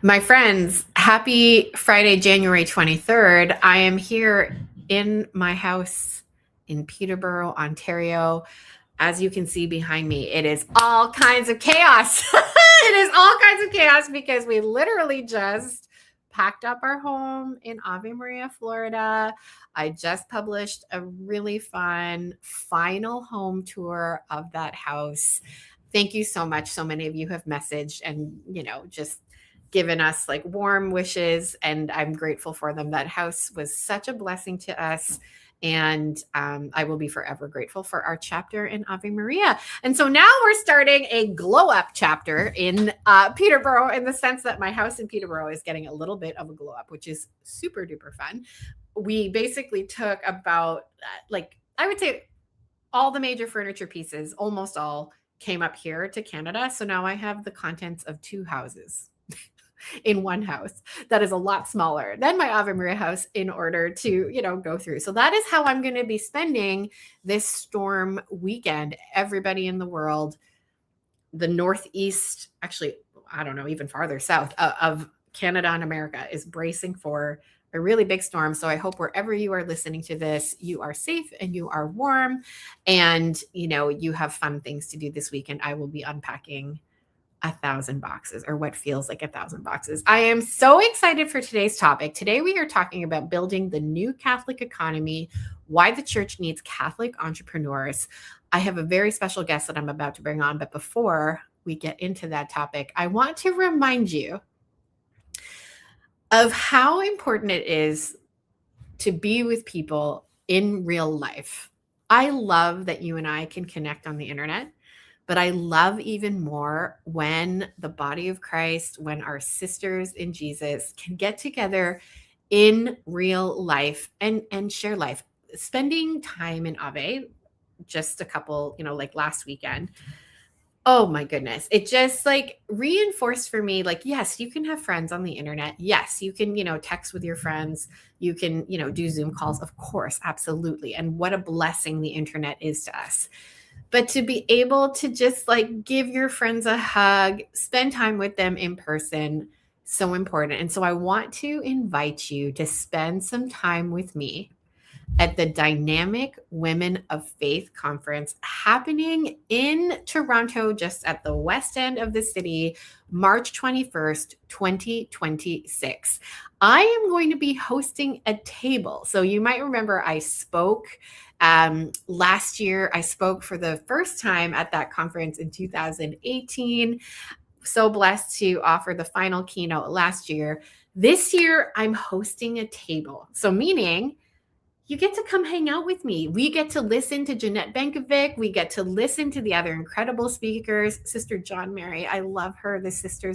My friends, happy Friday, January 23rd. I am here in my house in Peterborough, Ontario. As you can see behind me, it is all kinds of chaos. It is all kinds of chaos because we literally just packed up our home in Ave Maria, Florida. I just published a really fun final home tour of that house. Thank you so much. So many of you have messaged and, just given us like warm wishes, and I'm grateful for them. That house was such a blessing to us. And I will be forever grateful for our chapter in Ave Maria. And so now we're starting a glow up chapter in Peterborough, in the sense that my house in Peterborough is getting a little bit of a glow up, which is super duper fun. We basically took about, I would say all the major furniture pieces, almost all, came up here to Canada. So now I have the contents of two houses in one house that is a lot smaller than my Ave Maria house in order to, go through. So that is how I'm going to be spending this storm weekend. Everybody in the world, the Northeast, actually, I don't know, even farther south of Canada and America, is bracing for a really big storm. So I hope wherever you are listening to this, you are safe and you are warm and, you have fun things to do this weekend. I will be unpacking 1,000 boxes, or what feels like 1,000 boxes. I am so excited for today's topic. Today, we are talking about building the new Catholic economy, why the church needs Catholic entrepreneurs. I have a very special guest that I'm about to bring on, but before we get into that topic, I want to remind you of how important it is to be with people in real life. I love that you and I can connect on the internet. But I love even more when the body of Christ, when our sisters in Jesus can get together in real life and share life. Spending time in Ave, just a couple, like last weekend. Oh my goodness. It just reinforced for me, yes, you can have friends on the internet. Yes, you can, text with your friends. You can, do Zoom calls, of course, absolutely. And what a blessing the internet is to us. But to be able to just give your friends a hug, spend time with them in person, so important. And so I want to invite you to spend some time with me at the Dynamic Women of Faith conference happening in Toronto, just at the west end of the city, March 21st, 2026. I am going to be hosting a table. So you might remember I spoke last year. I spoke for the first time at that conference in 2018. So blessed to offer the final keynote last year. This year, I'm hosting a table. So meaning, you get to come hang out with me. We get to listen to Jeanette Benkovic. We get to listen to the other incredible speakers. Sister John Mary, I love her, the sister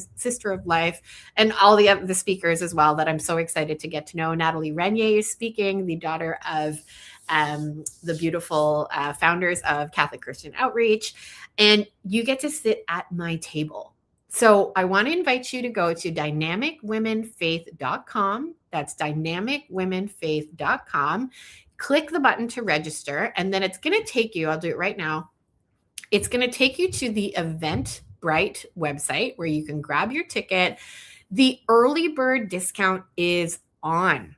of life, and all the speakers as well that I'm so excited to get to know. Natalie Renier is speaking, the daughter of the beautiful founders of Catholic Christian Outreach. And you get to sit at my table. So I want to invite you to go to dynamicwomenfaith.com. That's dynamicwomenfaith.com. Click the button to register, and then it's going to take you, I'll do it right now. It's going to take you to the Eventbrite website where you can grab your ticket. The early bird discount is on.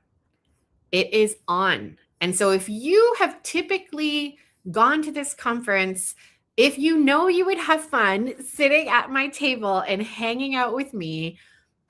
It is on. And so if you have typically gone to this conference, if you know you would have fun sitting at my table and hanging out with me,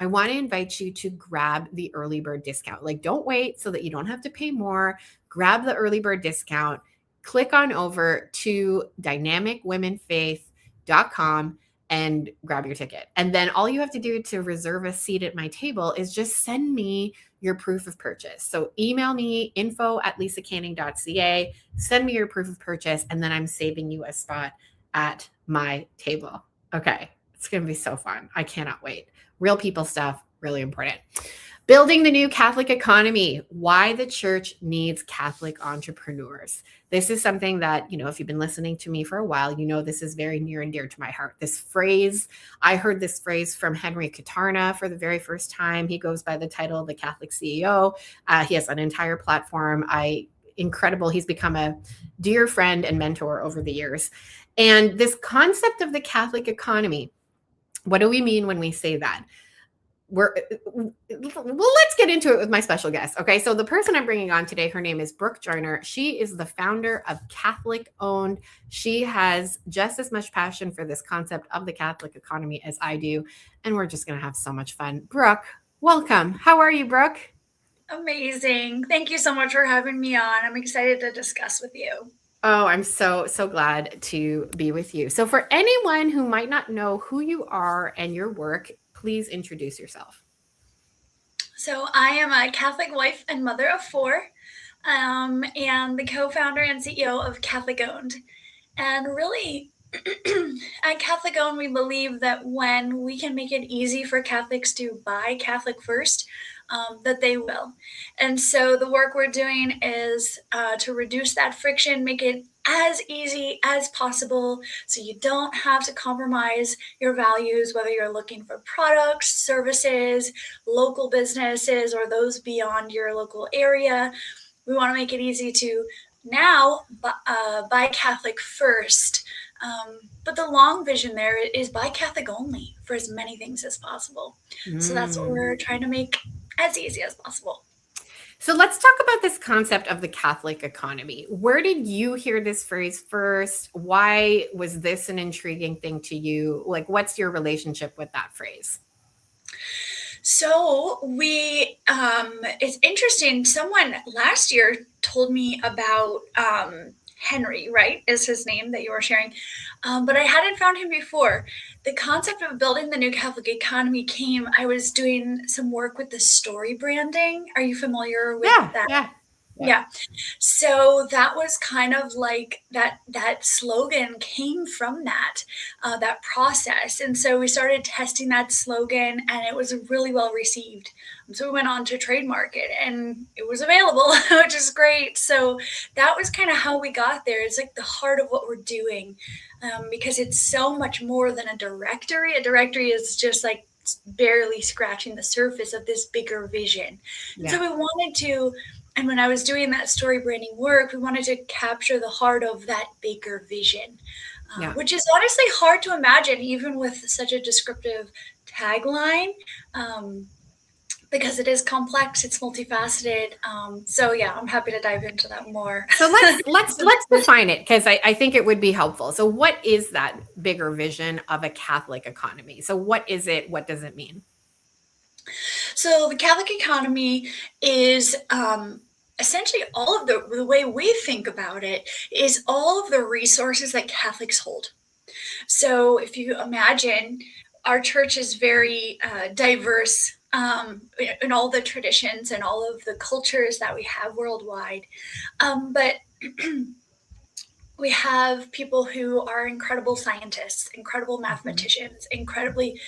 I want to invite you to grab the early bird discount. Don't wait so that you don't have to pay more. Grab the early bird discount. Click on over to dynamicwomenfaith.com and grab your ticket. And then all you have to do to reserve a seat at my table is just send me your proof of purchase. So email me info@lisacanning.ca, send me your proof of purchase, and then I'm saving you a spot at my table. Okay, it's going to be so fun. I cannot wait. Real people stuff, really important. Building the new Catholic economy, why the church needs Catholic entrepreneurs. This is something that, if you've been listening to me for a while, this is very near and dear to my heart. This phrase, I heard this phrase from Henry Katarna for the very first time. He goes by the title of the Catholic CEO. He has an entire platform. Incredible. He's become a dear friend and mentor over the years. And this concept of the Catholic economy, what do we mean when we say that? let's get into it with my special guest. Okay, so the person I'm bringing on today, her name is Brooke Joiner. She is the founder of Catholic Owned. She has just as much passion for this concept of the Catholic economy as I do, and we're just going to have so much fun. Brooke, welcome. How are you, Brooke? Amazing. Thank you so much for having me on. I'm excited to discuss with you. Oh, I'm so glad to be with you. So for anyone who might not know who you are and your work, please introduce yourself. So, I am a Catholic wife and mother of four, and the co founder and CEO of Catholic Owned. And really, at Catholic Owned, we believe that when we can make it easy for Catholics to buy Catholic first, that they will. And so the work we're doing is to reduce that friction, make it as easy as possible so you don't have to compromise your values, whether you're looking for products, services, local businesses, or those beyond your local area. We want to make it easy to now buy Catholic first. But the long vision there is buy Catholic only for as many things as possible. So that's what we're trying to make as easy as possible. So let's talk about this concept of the Catholic economy. Where did you hear this phrase first? Why was this an intriguing thing to you? Like, what's your relationship with that phrase? So it's interesting. Someone last year told me about Henry, right? Is his name that you were sharing. But I hadn't found him before. The concept of building the new Catholic economy came. I was doing some work with the story branding. Are you familiar with Yeah, that? yeah, yeah, Yeah. So that was kind of like that slogan came from that process. And so we started testing that slogan and it was really well received. So we went on to trademark it and it was available, which is great. So that was kind of how we got there. It's like the heart of what we're doing, because it's so much more than a directory. A directory is just like barely scratching the surface of this bigger vision. And so yeah, we wanted to, and when I was doing that story branding work, we wanted to capture the heart of that bigger vision, yeah. which is honestly hard to imagine, even with such a descriptive tagline, because it is complex, it's multifaceted. So yeah, I'm happy to dive into that more. So let's define it because I think it would be helpful. So what is that bigger vision of a Catholic economy? So what is it? What does it mean? So the Catholic economy is essentially all of the way we think about it is all of the resources that Catholics hold. So if you imagine, our church is very diverse in all the traditions and all of the cultures that we have worldwide. But we have people who are incredible scientists, incredible Mhm. mathematicians, incredibly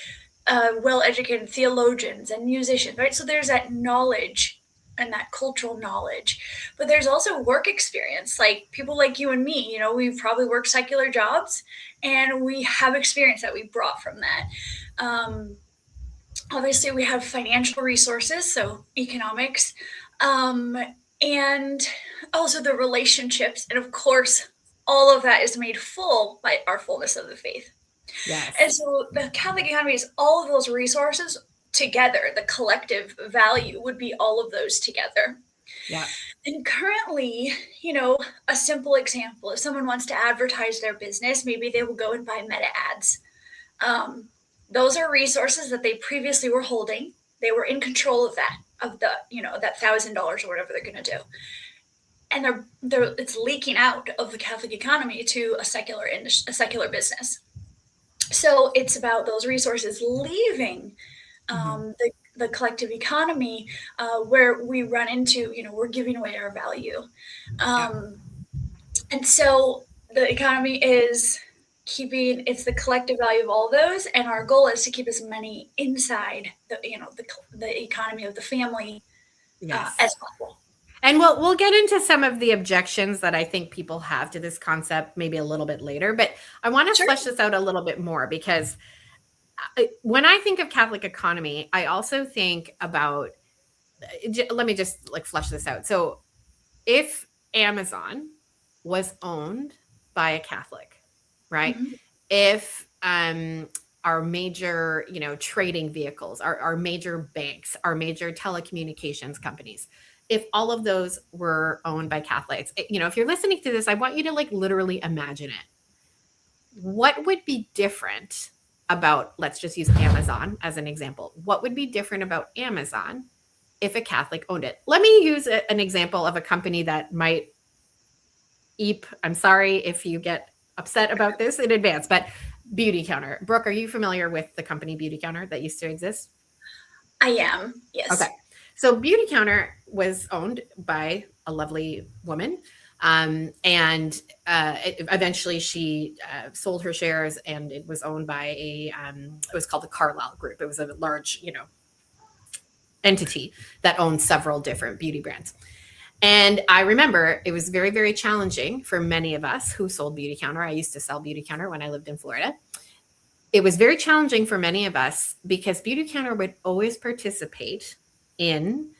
well-educated theologians and musicians, right? So there's that knowledge and that cultural knowledge, but there's also work experience, like people like you and me. We've probably worked secular jobs, and we have experience that we brought from that. Obviously, we have financial resources, so economics, um, and also the relationships, and of course, all of that is made full by our fullness of the faith. And Yes. so the Catholic economy is all of those resources together. The collective value would be all of those together. Yeah. And currently, a simple example, if someone wants to advertise their business, maybe they will go and buy meta ads. Um, those are resources that they previously were holding. They were in control of that $1,000 or whatever they're going to do. And it's leaking out of the Catholic economy to a secular business. So it's about those resources leaving Mhm. the collective economy, where we run into, we're giving away our value. Yeah. Um, and so the economy is it's the collective value of all those. And our goal is to keep as many inside the economy of the family Yes. as possible. And we'll get into some of the objections that I think people have to this concept maybe a little bit later, but I want to Sure. flesh this out a little bit more because when I think of Catholic economy, I also think about let me just like flesh this out. So if Amazon was owned by a Catholic, right? Mhm. If our major, trading vehicles, our major banks, our major telecommunications companies, if all of those were owned by Catholics, if you're listening to this, I want you to like literally imagine it. What would be different about, let's just use Amazon as an example. What would be different about Amazon if a Catholic owned it? Let me use an example of a company that might I'm sorry if you get upset about this in advance, but Beauty Counter. Brooke, are you familiar with the company Beauty Counter that used to exist? I am, yes. Okay. So Beauty Counter was owned by a lovely woman. Eventually she sold her shares, and it was owned by it was called the Carlyle Group. It was a large, entity that owned several different beauty brands. And I remember it was very, very challenging for many of us who sold Beauty Counter. I used to sell Beauty Counter when I lived in Florida. It was very challenging for many of us because Beauty Counter would always participate in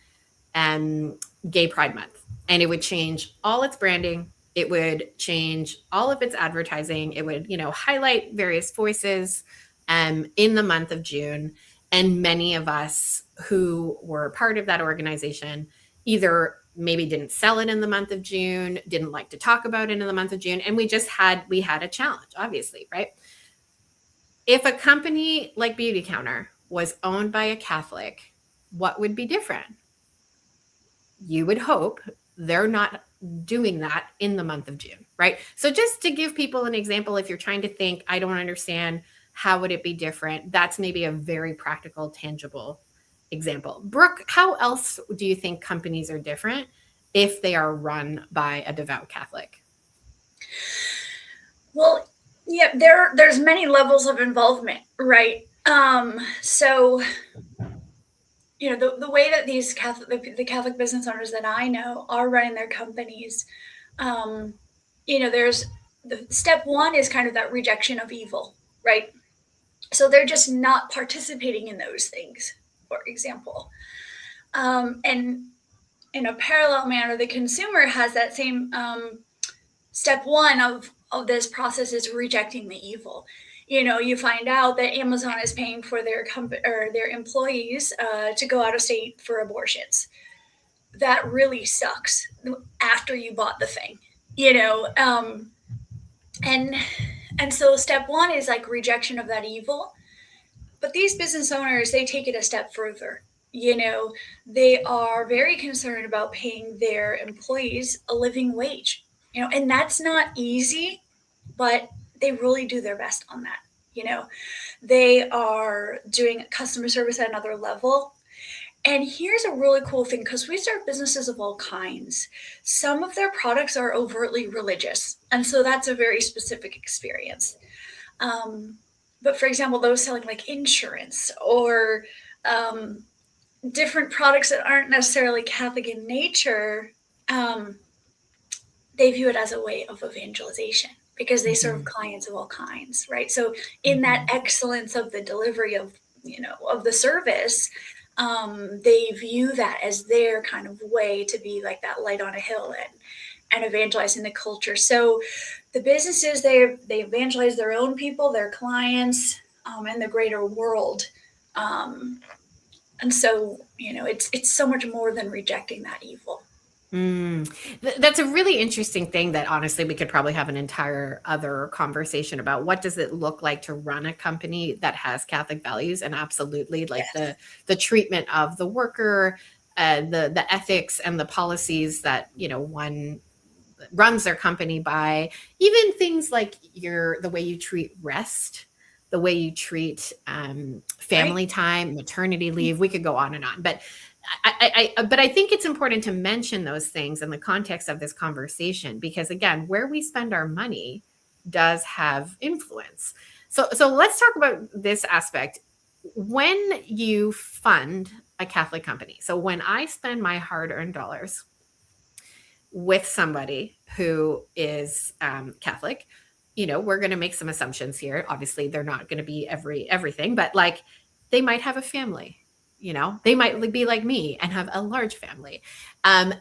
Gay Pride Month. And it would change all its branding. It would change all of its advertising. It would, highlight various voices in the month of June. And many of us who were part of that organization either maybe didn't sell it in the month of June, didn't like to talk about it in the month of June. And we had a challenge, obviously, right? If a company like Beauty Counter was owned by a Catholic, what would be different? You would hope they're not doing that in the month of June, right? So just to give people an example, if you're trying to think, I don't understand, how would it be different? That's maybe a very practical, tangible example. Brooke, how else do you think companies are different if they are run by a devout Catholic? Well, yeah, there's many levels of involvement, right? So the way that these the Catholic business owners that I know are running their companies, there's the step one is kind of that rejection of evil, right? So they're just not participating in those things, for example. And in a parallel manner, the consumer has that same step one of this process is rejecting the evil. You find out that Amazon is paying for their company or their employees to go out of state for abortions. That really sucks after you bought the thing, and so step one is like rejection of that evil. But these business owners, they take it a step further. They are very concerned about paying their employees a living wage, and that's not easy, but they really do their best on that. They are doing customer service at another level. And here's a really cool thing, because we serve businesses of all kinds. Some of their products are overtly religious, and so that's a very specific experience. But for example, those selling like insurance or different products that aren't necessarily Catholic in nature, they view it as a way of evangelization because they serve clients of all kinds, right? So in that excellence of the delivery of the service, they view that as their kind of way to be like that light on a hill and evangelizing the culture. So the businesses, they evangelize their own people, their clients, and the greater world. And so, it's so much more than rejecting that evil. That's a really interesting thing that honestly we could probably have an entire other conversation about. What does it look like to run a company that has Catholic values? And absolutely, like the treatment of the worker, the ethics and the policies that one runs their company by. Even things like the way you treat rest, the way you treat family time, maternity leave. We could go on and on, but I think it's important to mention those things in the context of this conversation, because again, where we spend our money does have influence. So let's talk about this aspect. When you fund a Catholic company, so when I spend my hard-earned dollars with somebody who is Catholic, we're going to make some assumptions here. Obviously, they're not going to be everything, but like they might have a family. They might be like me and have a large family.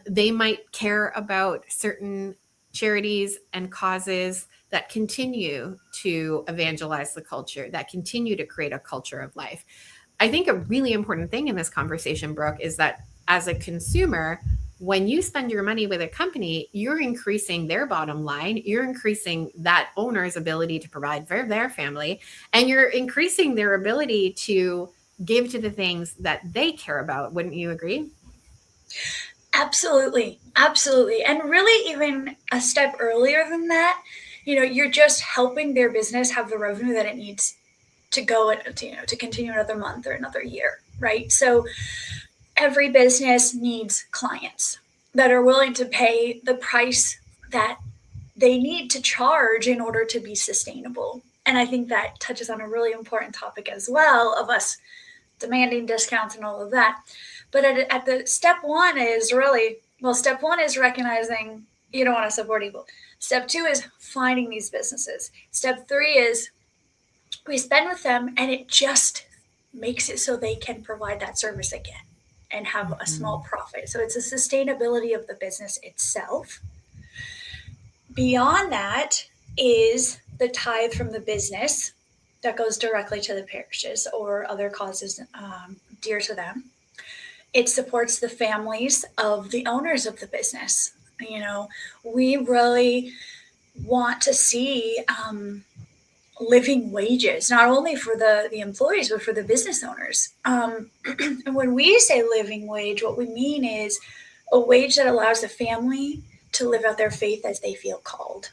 They might care about certain charities and causes that continue to evangelize the culture, that continue to create a culture of life. I think a really important thing in this conversation, Brooke, is that as a consumer, when you spend your money with a company, you're increasing their bottom line, you're increasing that owner's ability to provide for their family, and you're increasing their ability to give to the things that they care about. Wouldn't you agree? Absolutely. Absolutely. And really, even a step earlier than that, you're just helping their business have the revenue that it needs to go to continue another month or another year, right? So every business needs clients that are willing to pay the price that they need to charge in order to be sustainable. And I think that touches on a really important topic as well of us demanding discounts and all of that. But at the step one is really, well, step one is recognizing you don't want to support evil. Step two is finding these businesses. Step three is we spend with them and it just makes it so they can provide that service again and have a small profit. So it's a sustainability of the business itself. Beyond that is the tithe from the business that goes directly to the parishes or other causes dear to them. It supports the families of the owners of the business. We really want to see living wages, not only for the employees, but for the business owners. And when we say living wage, what we mean is a wage that allows the family to live out their faith as they feel called.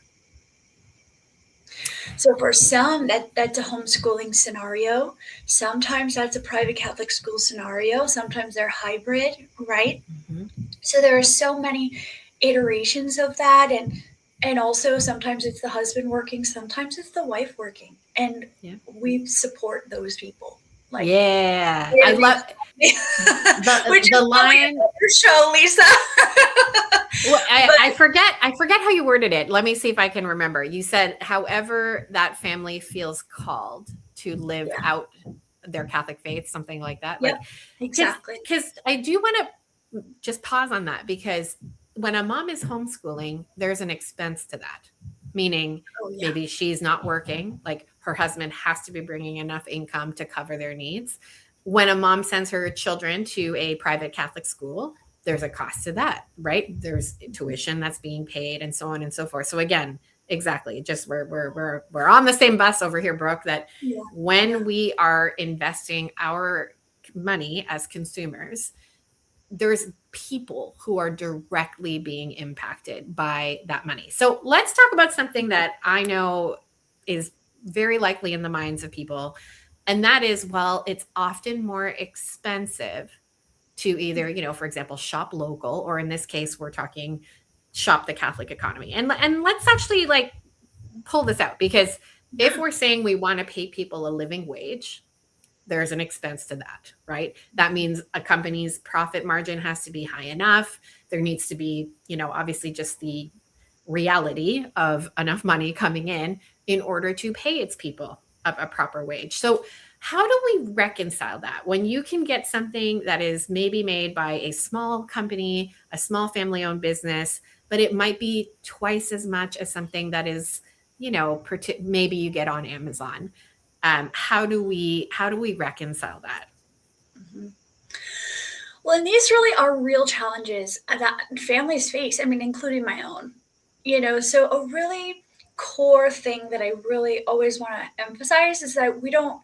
So for some, that's a homeschooling scenario. Sometimes that's a private Catholic school scenario. Sometimes they're hybrid, right? Mm-hmm. So there are so many iterations of that, and also sometimes it's the husband working, sometimes it's the wife working, and we support those people. Like, yeah, I love the line. Your show, Lisa. Well, I forget how you worded it. Let me see if I can remember. You said, however, that family feels called to live out their Catholic faith, something like that. Yep, exactly. Because I do want to just pause on that, because when a mom is homeschooling, there's an expense to that. Meaning maybe she's not working, like her husband has to be bringing enough income to cover their needs. When a mom sends her children to a private Catholic school, there's a cost to that, right? There's tuition that's being paid and so on and so forth. So again, exactly, just we're on the same bus over here, Brooke, that when we are investing our money as consumers, there's people who are directly being impacted by that money. So let's talk about something that I know is very likely in the minds of people. And that is, well, it's often more expensive to either, for example, shop local, or in this case, we're talking shop the Catholic economy. And let's actually pull this out, because if we're saying we want to pay people a living wage, there's an expense to that, right? That means a company's profit margin has to be high enough. There needs to be, obviously just the reality of enough money coming in order to pay its people a proper wage. So how do we reconcile that when you can get something that is maybe made by a small company, a small family-owned business, but it might be twice as much as something that is, maybe you get on Amazon? How do we reconcile that? Mm-hmm. Well, and these really are real challenges that families face. I mean, including my own. So a really core thing that I really always want to emphasize is that we don't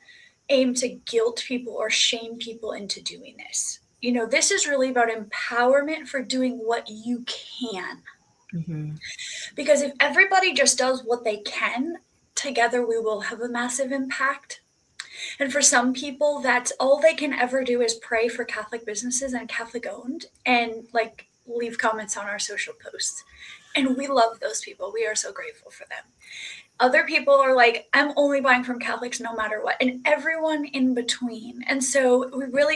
aim to guilt people or shame people into doing this. This is really about empowerment for doing what you can. Mm-hmm. Because if everybody just does what they can, together we will have a massive impact. And for some people, that's all they can ever do is pray for Catholic businesses and Catholic owned and leave comments on our social posts. And we love those people. We are so grateful for them. Other people are like, I'm only buying from Catholics no matter what, and everyone in between. And so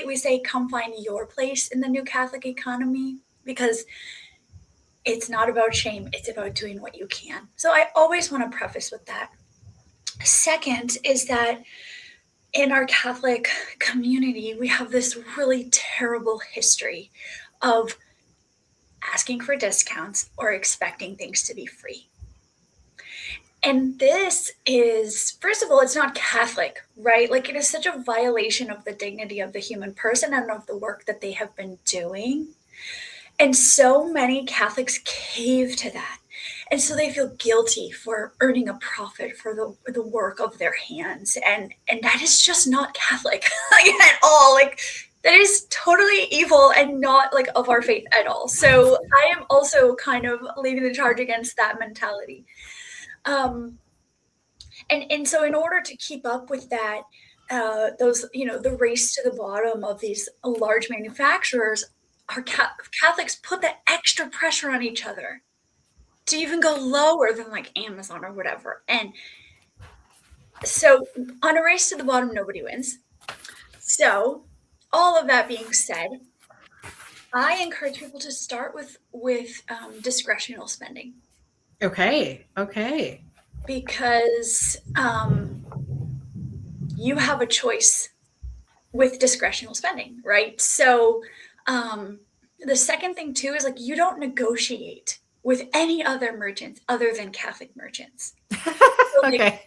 we say, come find your place in the new Catholic economy, because it's not about shame. It's about doing what you can. So I always want to preface with that. Second is that in our Catholic community, we have this really terrible history of asking for discounts or expecting things to be free. And this is, first of all, it's not Catholic, right? Like, it is such a violation of the dignity of the human person and of the work that they have been doing. And so many Catholics cave to that. And so they feel guilty for earning a profit for the work of their hands. And that is just not Catholic like, at all. Like, that is totally evil and not like of our faith at all. So I am also kind of leading the charge against that mentality. And so in order to keep up with that, those, the race to the bottom of these large manufacturers, our Catholics put that extra pressure on each other to even go lower than like Amazon or whatever. And so on a race to the bottom, nobody wins. So all of that being said, I encourage people to start with discretional spending. Okay. Because you have a choice with discretional spending, right? So the second thing too is like you don't negotiate with any other merchants other than Catholic merchants. So like, Okay.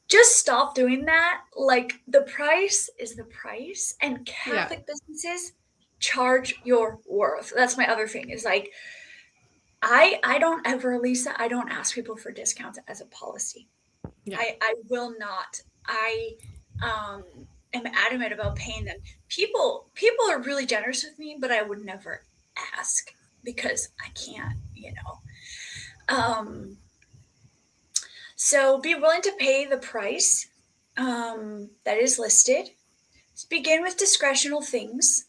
just stop doing that. Like, the price is the price, and Catholic businesses charge your worth. That's my other thing is like I don't ever, Lisa, I don't ask people for discounts as a policy. Yeah. I will not. I am adamant about paying them. People are really generous with me, but I would never ask because I can't. So be willing to pay the price that is listed. Begin with discretional things,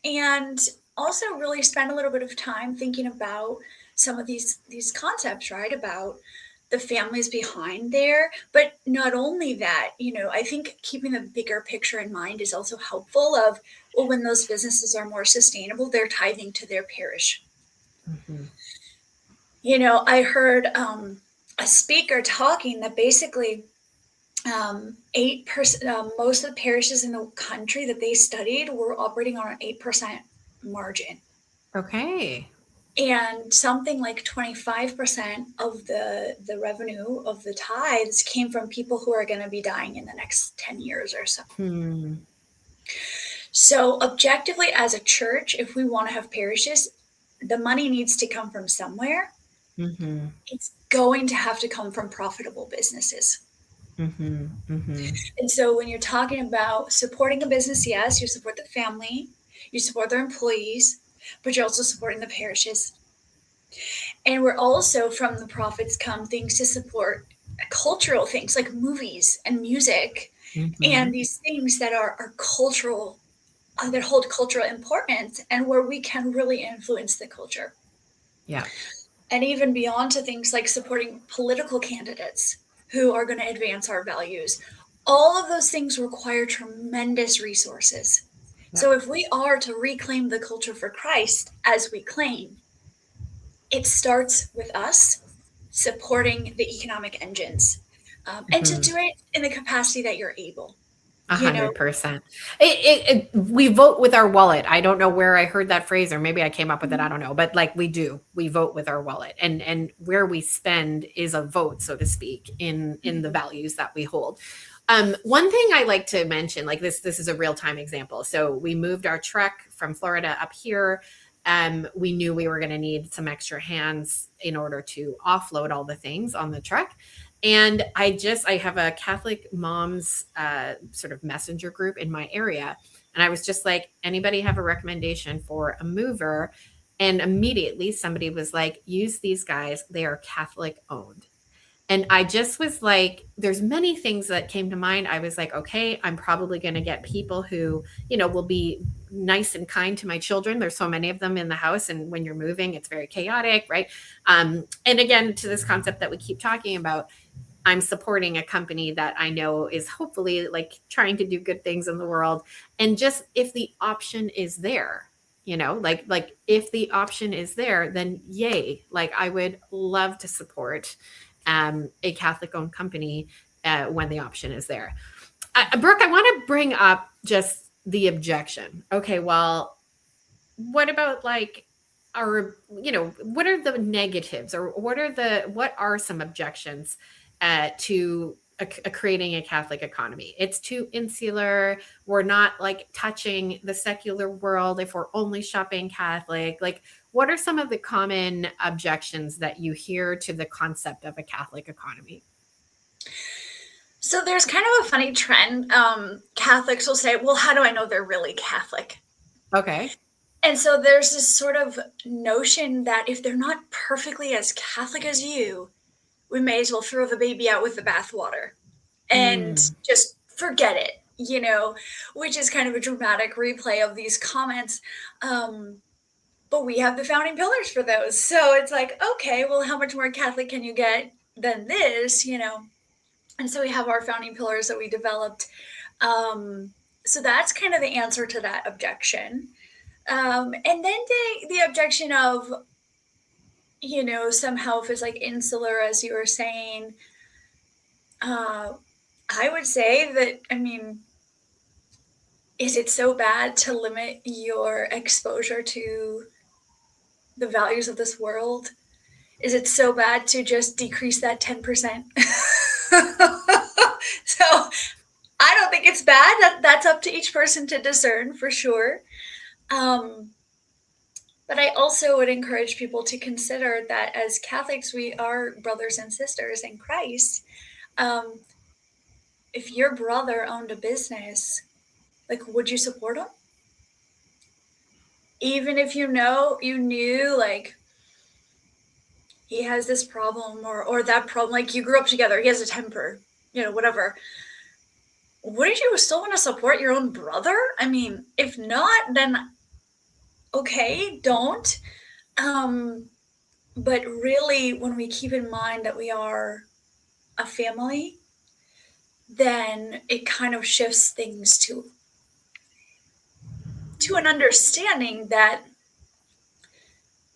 and also really spend a little bit of time thinking about some of these concepts, right? About the families behind there. But not only that, I think keeping the bigger picture in mind is also helpful of, well, when those businesses are more sustainable, they're tithing to their parish. Mm-hmm. I heard a speaker talking that basically 8%, most of the parishes in the country that they studied were operating on an 8% margin. Okay. And something like 25% of the revenue of the tithes came from people who are going to be dying in the next 10 years or so. So objectively, as a church, if we want to have parishes, the money needs to come from somewhere. Mm-hmm. It's going to have to come from profitable businesses. Mm-hmm. Mm-hmm. And so when you're talking about supporting a business, yes, you support the family, you support their employees, but you're also supporting the parishes. And we're also, from the profits come things to support cultural things like movies and music, Mm-hmm. and these things that are cultural, that hold cultural importance and where we can really influence the culture. Yeah. And even beyond to things like supporting political candidates who are going to advance our values. All of those things require tremendous resources. Yeah. So if we are to reclaim the culture for Christ, as we claim, it starts with us supporting the economic engines, and to do it in the capacity that you're able. 100%. We vote with our wallet. I don't know where I heard that phrase, or maybe I came up with it. I don't know, but like we vote with our wallet, and where we spend is a vote, so to speak, in the values that we hold. One thing I like to mention, like this is a real time example. So we moved our truck from Florida up here. We knew we were going to need some extra hands in order to offload all the things on the truck. And I have a Catholic moms sort of messenger group in my area. And I was just like, anybody have a recommendation for a mover? And immediately somebody was like, use these guys. They are Catholic owned. And I just was like, there's many things that came to mind. I was like, okay, I'm probably going to get people who, will be nice and kind to my children. There's so many of them in the house. And when you're moving, it's very chaotic, right? And again, to this concept that we keep talking about, I'm supporting a company that I know is hopefully like trying to do good things in the world. And just if the option is there, like if the option is there, then yay. Like I would love to support a Catholic owned company when the option is there. Brooke, I want to bring up just the objection. Okay, well, what about like are, what are the negatives, or what are some objections to creating a Catholic economy? It's too insular. We're not like touching the secular world if we're only shopping Catholic. Like, what are some of the common objections that you hear to the concept of a Catholic economy? So there's kind of a funny trend. Catholics will say, well, how do I know they're really Catholic? Okay. And so there's this sort of notion that if they're not perfectly as Catholic as you, we may as well throw the baby out with the bathwater and Mm. just forget it, which is kind of a dramatic replay of these comments. But we have the founding pillars for those. So it's like, okay, well, how much more Catholic can you get than this? And so we have our founding pillars that we developed. So that's kind of the answer to that objection. And then the objection of, somehow if it's like insular, as you were saying, I would say that, is it so bad to limit your exposure to the values of this world? Is it so bad to just decrease that 10%? So I don't think it's bad. That's up to each person to discern, for sure. But I also would encourage people to consider that as Catholics, we are brothers and sisters in Christ. If your brother owned a business, like, would you support him? Even if you knew, like, he has this problem or that problem, like you grew up together, he has a temper, whatever. Wouldn't you still want to support your own brother? If not, then okay, don't. But really, when we keep in mind that we are a family, then it kind of shifts things to an understanding that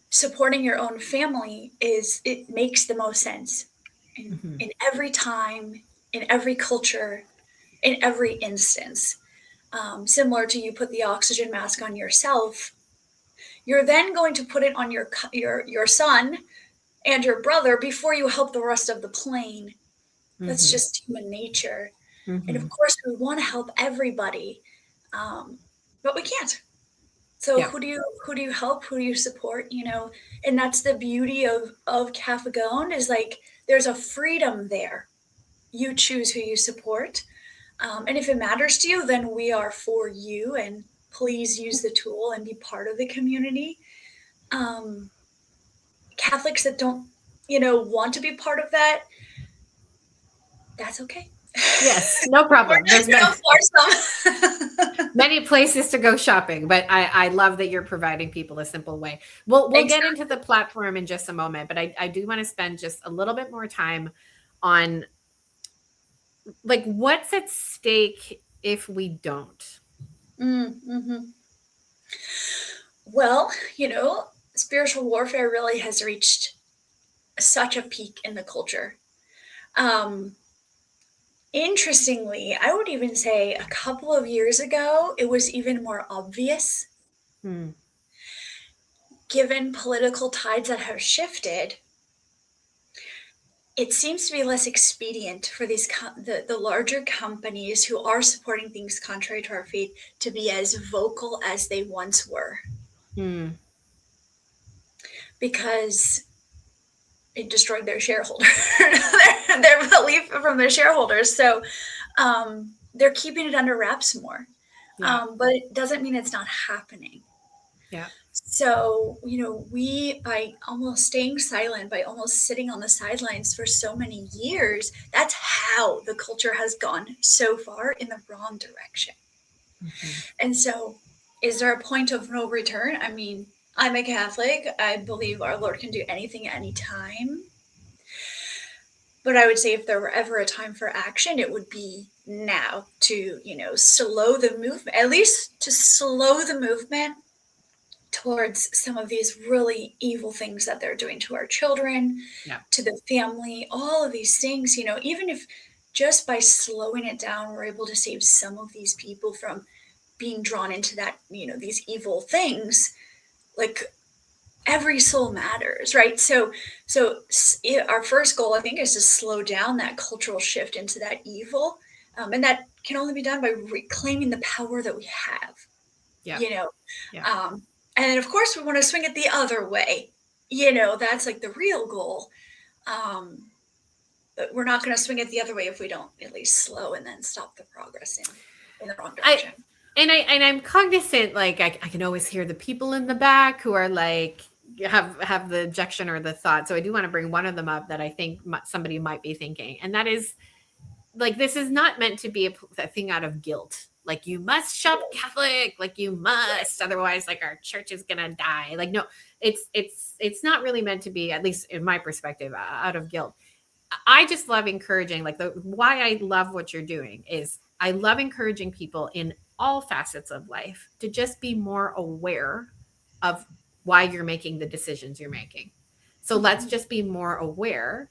supporting your own family it makes the most sense in every time, in every culture, in every instance. Similar to you put the oxygen mask on yourself, you're then going to put it on your son and your brother before you help the rest of the plane. That's just human nature. And of course, we want to help everybody, but we can't. So Yeah. who do you help? Who do you support? And that's the beauty of Catholic owned, is like there's a freedom there. You choose who you support, and if it matters to you, then we are for you. And please use the tool and be part of the community. Catholics that don't, want to be part of that, that's okay. Yes, no problem. There's Force them. many places to go shopping, but I love that you're providing people a simple way. We'll get into the platform in just a moment, but I do want to spend just a little bit more time on, like, what's at stake if we don't. Well, spiritual warfare really has reached such a peak in the culture. Interestingly, I would even say a couple of years ago, it was even more obvious. Given political tides that have shifted, it seems to be less expedient for these the larger companies who are supporting things contrary to our faith to be as vocal as they once were. Because it destroyed their shareholder, their belief from their shareholders. So they're keeping it under wraps more. Yeah. But it doesn't mean it's not happening. Yeah. So, we, by almost staying silent, by almost sitting on the sidelines for so many years, that's how the culture has gone so far in the wrong direction. And so, is there a point of no return? I'm a Catholic. I believe our Lord can do anything at any time. But I would say if there were ever a time for action, it would be now to, slow the movement, at least to slow the movement towards some of these really evil things that they're doing to our children, to the family, all of these things, even if just by slowing it down, we're able to save some of these people from being drawn into that, these evil things. Like, every soul matters, right? Our first goal, I think, is to slow down that cultural shift into that evil, and that can only be done by reclaiming the power that we have. Yeah. You know, Yeah. um, and of course, we want to swing it the other way. That's like the real goal. Um, but we're not going to swing it the other way if we don't at least slow and then stop the progress in the wrong I direction. I'm cognizant, like I can always hear the people in the back who are like have the objection or the thought. So I do want to bring one of them up that I think somebody might be thinking, and that is like this is not meant to be a thing out of guilt. Like you must shop Catholic, like you must, otherwise like our church is gonna die. Like no, it's not really meant to be, at least in my perspective, out of guilt. I just love encouraging, like the why I love what you're doing is I love encouraging people in all facets of life to just be more aware of why you're making the decisions you're making. So let's just be more aware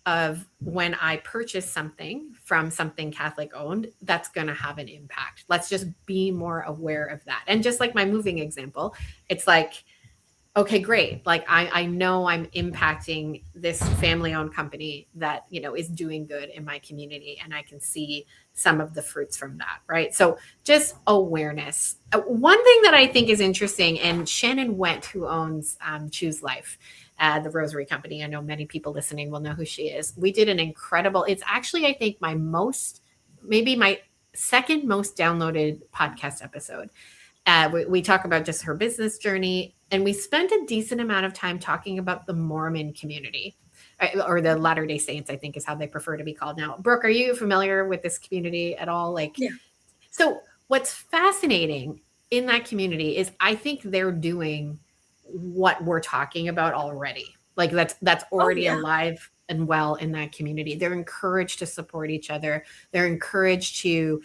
of when I purchase something from something Catholic owned, that's going to have an impact. Let's just be more aware of that. And just like my moving example, it's like, okay, great. Like I know I'm impacting this family owned company that, is doing good in my community, and I can see some of the fruits from that. Right. So just awareness. One thing that I think is interesting, and Shannon Went, who owns Choose Life, the rosary company. I know many people listening will know who she is. We did an incredible, it's actually, I think maybe my second most downloaded podcast episode. We talk about just her business journey, and we spent a decent amount of time talking about the Mormon community, or the Latter Day Saints, I think is how they prefer to be called now. Brooke, are you familiar with this community at all? Like, Yeah. so what's fascinating in that community is I think they're doing what we're talking about already. Like that's Oh, already yeah. alive and well in that community. They're encouraged to support each other. They're encouraged to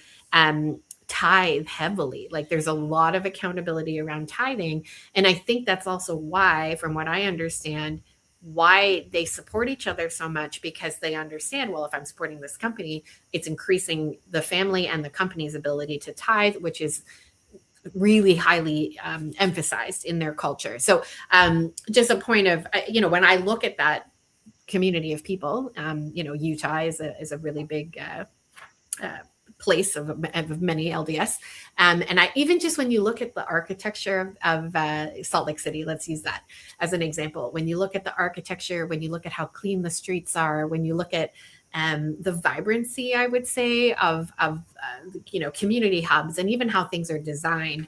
tithe heavily. Like there's a lot of accountability around tithing. And I think that's also why, from what I understand, why they support each other so much, because they understand, well, if I'm supporting this company, it's increasing the family and the company's ability to tithe, which is really highly emphasized in their culture. So just a point of, when I look at that community of people, Utah is a really big uh, place of many LDS. And I even just when you look at the architecture of Salt Lake City, let's use that as an example. When you look at the architecture, when you look at how clean the streets are, when you look at the vibrancy, I would say, community hubs, and even how things are designed.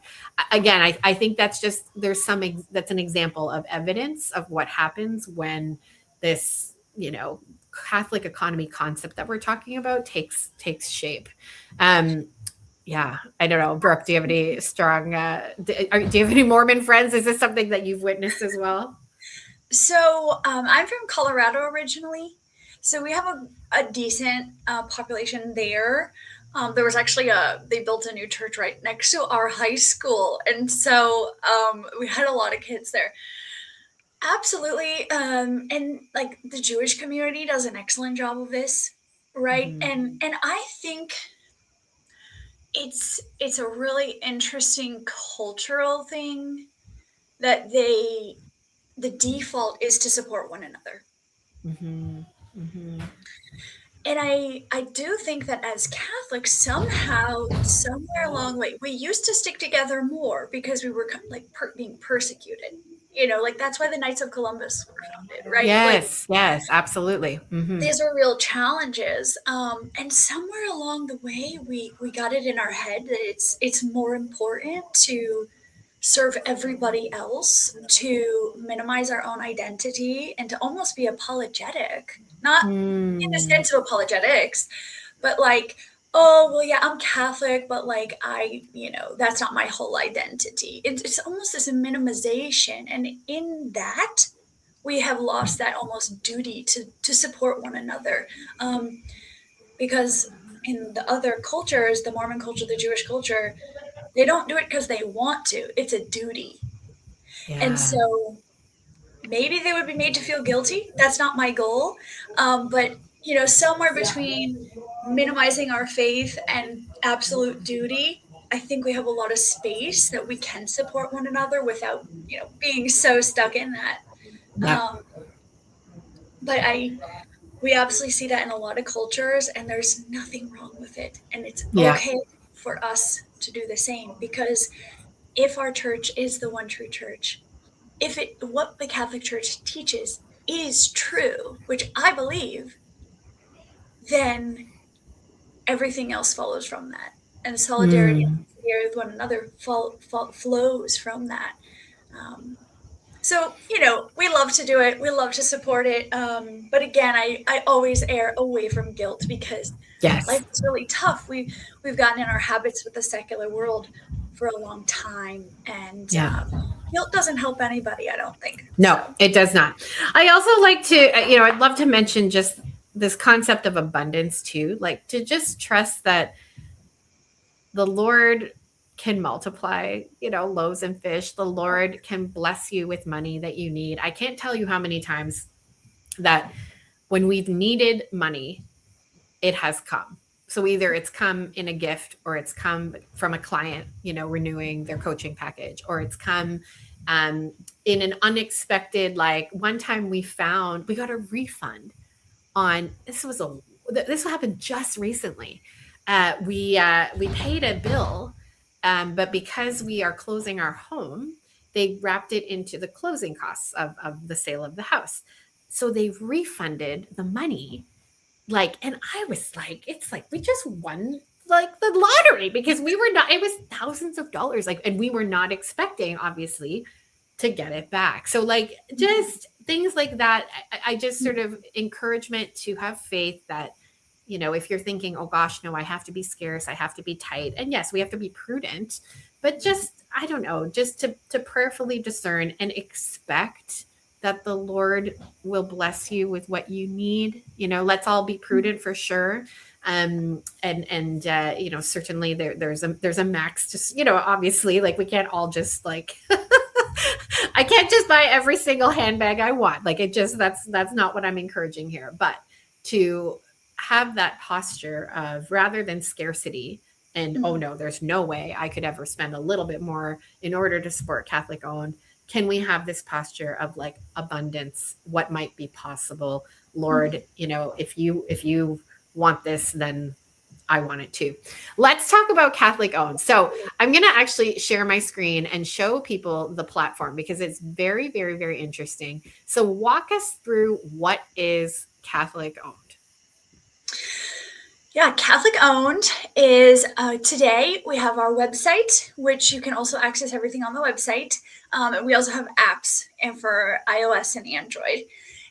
Again, I think that's just that's an example of evidence of what happens when this Catholic economy concept that we're talking about takes shape. Yeah, I don't know, Brooke. Do you have any strong? Do you have any Mormon friends? Is this something that you've witnessed as well? So I'm from Colorado originally. So we have a decent population there. There was actually they built a new church right next to our high school. And so we had a lot of kids there. Absolutely. And like the Jewish community does an excellent job of this. Right. Mm-hmm. And I think it's a really interesting cultural thing that the default is to support one another. Mm-hmm. Mm-hmm. And I do think that as Catholics, somehow, somewhere along the way, we used to stick together more because we were like being persecuted. Like that's why the Knights of Columbus were founded, right? Like Yes. Yes. Absolutely. Mm-hmm. these are real challenges, and somewhere along the way, we got it in our head that it's more important to serve everybody else, to minimize our own identity, and to almost be apologetic. Not in the Mm. sense of apologetics, but like, oh, well, yeah, I'm Catholic, but like, that's not my whole identity. It's almost this minimization. And in that, we have lost that almost duty to support one another. Because in the other cultures, the Mormon culture, the Jewish culture, they don't do it because they want to, it's a duty. And Yeah. so maybe they would be made to feel guilty. That's not my goal. But, somewhere between minimizing our faith and absolute duty, I think we have a lot of space that we can support one another without, being so stuck in that. Yeah. Um, but we absolutely see that in a lot of cultures, and there's nothing wrong with it. And it's Yeah. okay for us to do the same, because if our church is the one true church, if what the Catholic Church teaches is true, which I believe, then everything else follows from that. And solidarity Mm. with one another flows from that. Um, so, we love to do it. We love to support it. But again, I always err away from guilt, because life Yes. is really tough. We've gotten in our habits with the secular world for a long time, and Yeah. guilt doesn't help anybody, I don't think. No, So, it does not. I also like to, I'd love to mention just this concept of abundance too, like to just trust that the Lord can multiply, loaves and fish. The Lord can bless you with money that you need. I can't tell you how many times that when we've needed money, it has come. So either it's come in a gift, or it's come from a client, renewing their coaching package, or it's come in an unexpected, like one time we got a refund on, this happened just recently. We paid a bill, but because we are closing our home, they wrapped it into the closing costs of the sale of the house. So they refunded the money, and I was like, it's like we just won like the lottery, because we were not, it was thousands of dollars, and we were not expecting, obviously, to get it back. So like just things like that. I just sort of encouragement to have faith that, if you're thinking, oh gosh, no, I have to be scarce, I have to be tight. And yes, we have to be prudent, but just, I don't know, just to prayerfully discern and expect that the Lord will bless you with what you need. Let's all be prudent for sure. And certainly there's a max, just, obviously, like we can't all just like, I can't just buy every single handbag I want. Like that's not what I'm encouraging here, but to have that posture of, rather than scarcity and, oh no, there's no way I could ever spend a little bit more in order to support Catholic owned. Can we have this posture of like abundance? What might be possible, Lord? If you want this, then I want it too. Let's talk about Catholic owned. So I'm going to actually share my screen and show people the platform, because it's very, very, very interesting. So walk us through, what is Catholic owned? Yeah, Catholic owned is today we have our website, which you can also access everything on the website. And we also have apps, and for iOS and Android.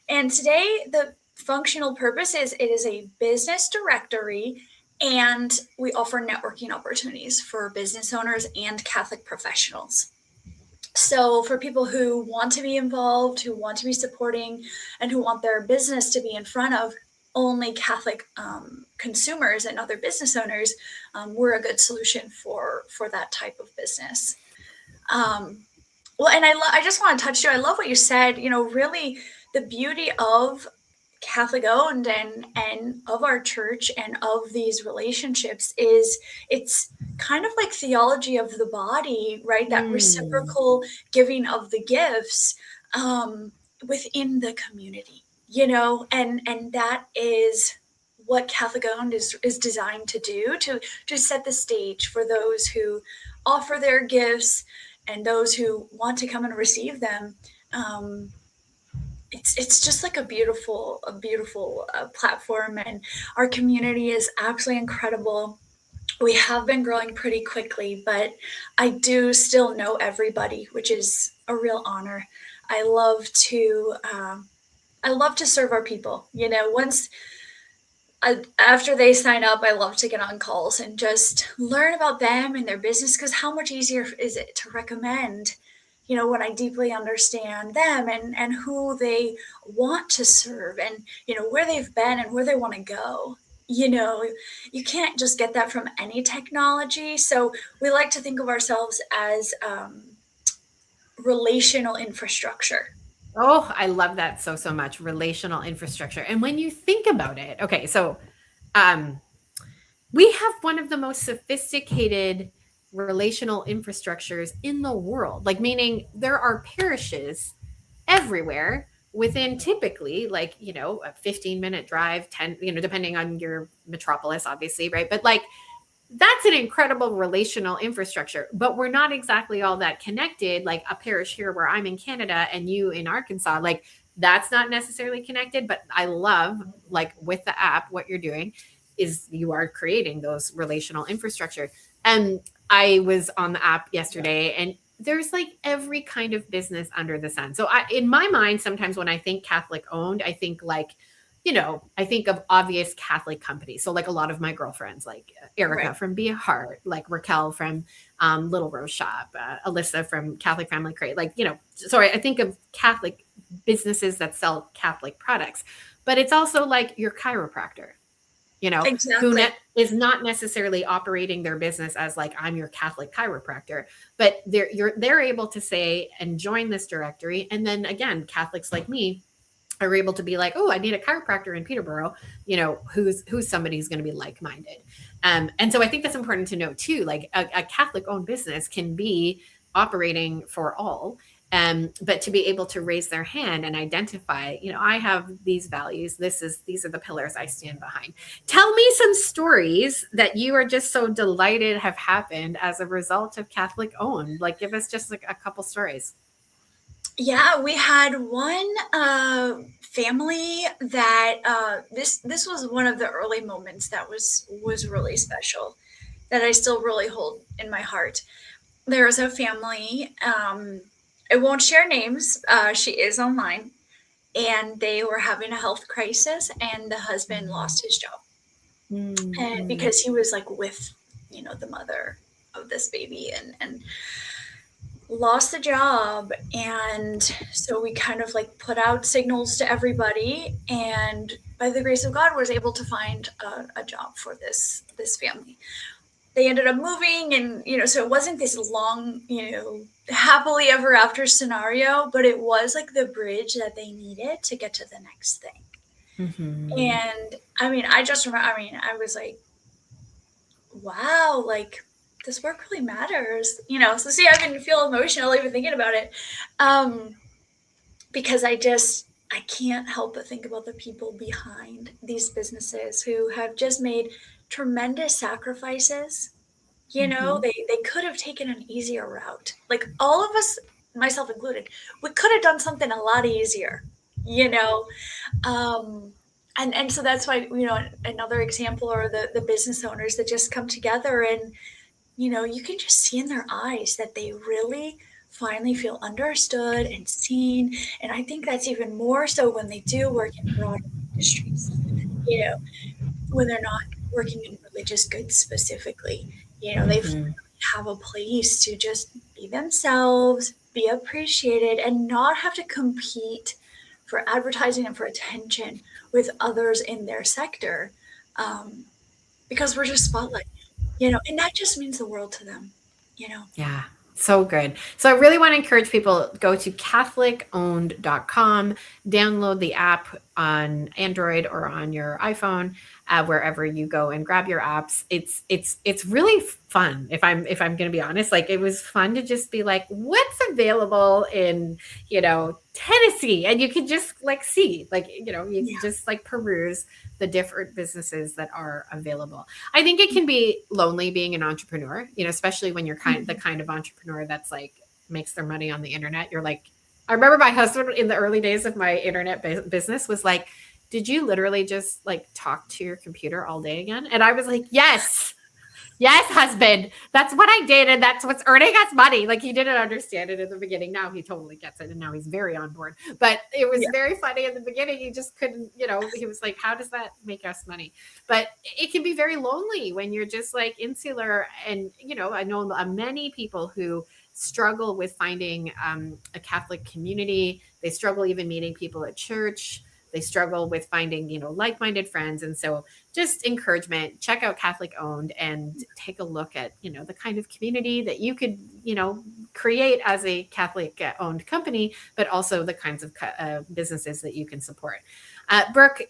And today the functional purpose is, it is a business directory, and we offer networking opportunities for business owners and Catholic professionals. So for people who want to be involved, who want to be supporting, and who want their business to be in front of only Catholic consumers and other business owners, we're a good solution for that type of business. Well, and I just want to touch too. I love what you said. Really, the beauty of Catholic owned and of our church and of these relationships is, it's kind of like theology of the body, right? That reciprocal giving of the gifts within the community, and that is what Catholic owned is designed to do, to set the stage for those who offer their gifts and those who want to come and receive them. It's just like a beautiful platform, and our community is absolutely incredible. We have been growing pretty quickly, but I do still know everybody, which is a real honor. I love to serve our people. After they sign up, I love to get on calls and just learn about them and their business, because how much easier is it to recommend, when I deeply understand them and who they want to serve, and, where they've been and where they want to go. You can't just get that from any technology. So we like to think of ourselves as relational infrastructure. Oh, I love that so much. Relational infrastructure. And when you think about it, okay, so we have one of the most sophisticated relational infrastructures in the world. Like, meaning there are parishes everywhere within typically like, a 15-minute drive, 10, depending on your metropolis, obviously, right? But like, that's an incredible relational infrastructure, but we're not exactly all that connected. Like a parish here where I'm in Canada and you in Arkansas, like that's not necessarily connected. But I love, like with the app, what you're doing is you are creating those relational infrastructure. And I was on the app yesterday, and there's like every kind of business under the sun. So in my mind, sometimes when I think Catholic owned, I think like, I think of obvious Catholic companies. So like a lot of my girlfriends, like Erica Right. from Be a Heart, like Raquel from Little Rose Shop, Alyssa from Catholic Family Crate, like, so I think of Catholic businesses that sell Catholic products, but it's also like your chiropractor, who Exactly. is not necessarily operating their business as like, I'm your Catholic chiropractor, but they're able to say and join this directory. And then again, Catholics like me are able to be like, oh, I need a chiropractor in Peterborough, who's somebody who's going to be like-minded. And so I think that's important to know too. Like a Catholic owned business can be operating for all. But to be able to raise their hand and identify, I have these values. These are the pillars I stand behind. Tell me some stories that you are just so delighted have happened as a result of Catholic owned. Like, give us just like a couple stories. Yeah, we had one family that this was one of the early moments that was really special, that I still really hold in my heart. There was a family. I won't share names. She is online, and they were having a health crisis, and the husband lost his job, and Mm-hmm. because he was like with the mother of this baby, and lost the job. And so we kind of like put out signals to everybody, and by the grace of God was able to find a job for this family. They ended up moving, and so it wasn't this long happily ever after scenario, but it was like the bridge that they needed to get to the next thing. Mm-hmm. And I mean, I just remember, I mean, I was like, wow, like this work really matters, so see, I can feel emotional even thinking about it. um because I can't help but think about the people behind these businesses who have just made tremendous sacrifices. Mm-hmm. They could have taken an easier route. Like all of us, myself included, we could have done something a lot easier, you know? Um, and so that's why, another example are the business owners that just come together, and, you can just see in their eyes that they really finally feel understood and seen. And I think that's even more so when they do work in broader industries, you know, when they're not working in religious goods specifically. They Mm-hmm. have a place to just be themselves, be appreciated, and not have to compete for advertising and for attention with others in their sector, um, because we're just spotlight, and that just means the world to them. Yeah, so good. So I really want to encourage people, go to catholicowned.com, download the app on Android or on your iPhone, wherever you go, and grab your apps. It's really fun. If I'm going to be honest, like it was fun to just be like, what's available in, Tennessee, and you can just like see, like, you can Yeah. just like peruse the different businesses that are available. I think it can be lonely being an entrepreneur, especially when you're the kind of entrepreneur that's like makes their money on the internet. You're like, I remember my husband in the early days of my internet business was like, did you literally just like talk to your computer all day again? And I was like, yes. Yes, husband. That's what I did, and that's what's earning us money. Like he didn't understand it in the beginning. Now he totally gets it, and now he's very on board. But it was Yeah. very funny in the beginning. He just couldn't, he was like, "How does that make us money?" But it can be very lonely when you're just like insular. And I know many people who struggle with finding a Catholic community. They struggle even meeting people at church. They struggle with finding, like-minded friends. And so just encouragement, check out Catholic owned and take a look at, the kind of community that you could, create as a Catholic owned company, but also the kinds of businesses that you can support. Brooke,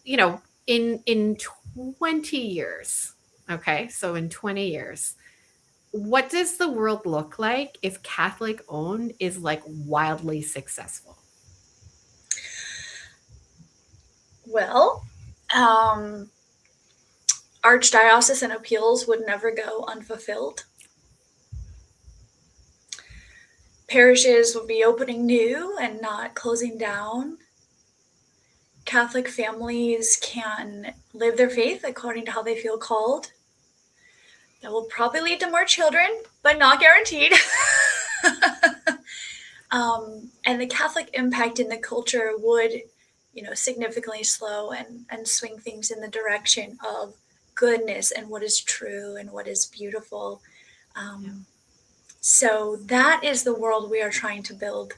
in 20 years, okay, so in 20 years, what does the world look like if Catholic owned is like wildly successful? Well, archdiocesan appeals would never go unfulfilled. Parishes would be opening new and not closing down. Catholic families can live their faith according to how they feel called. That will probably lead to more children, but not guaranteed. And the Catholic impact in the culture would, significantly slow and swing things in the direction of goodness and what is true and what is beautiful. So that is the world we are trying to build.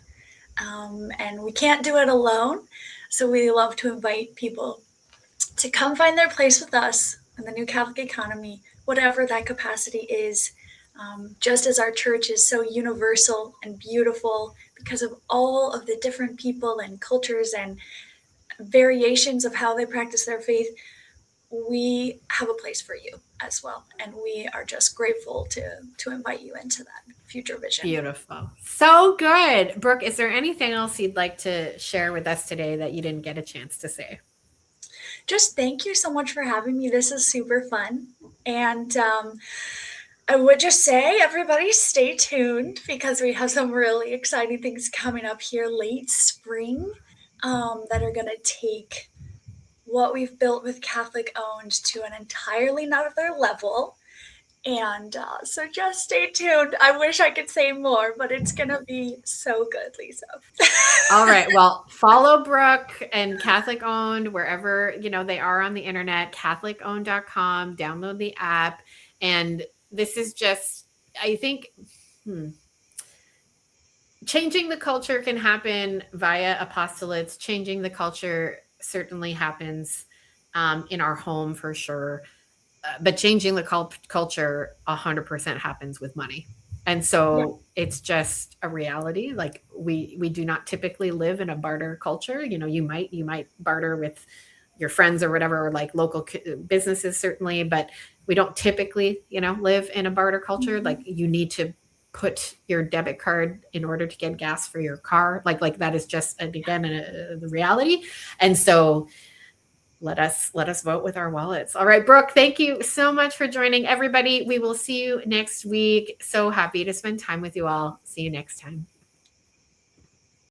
And we can't do it alone. So we love to invite people to come find their place with us in the new Catholic economy, whatever that capacity is. Just as our church is so universal and beautiful because of all of the different people and cultures and variations of how they practice their faith, we have a place for you as well. And we are just grateful to invite you into that future vision. Beautiful. So good. Brooke, is there anything else you'd like to share with us today that you didn't get a chance to say? Just thank you so much for having me. This is super fun. And I would just say, everybody stay tuned because we have some really exciting things coming up here late spring that are going to take what we've built with Catholic Owned to an entirely another level. And so just stay tuned. I wish I could say more, but it's going to be so good, Lisa. All right. Well, follow Brooke and Catholic Owned wherever, they are on the internet, catholicowned.com, download the app. And this is just, I think, changing the culture can happen via apostolates. Changing the culture certainly happens in our home for sure. But changing the culture 100% happens with money. And so it's just a reality. Like we do not typically live in a barter culture. You might barter with your friends or whatever, or like local businesses certainly, but we don't typically, live in a barter culture. Like you need to put your debit card in order to get gas for your car. Like that is just, again, the reality. And so let us vote with our wallets. All right, Brooke, thank you so much for joining everybody. We will see you next week. So happy to spend time with you all. See you next time.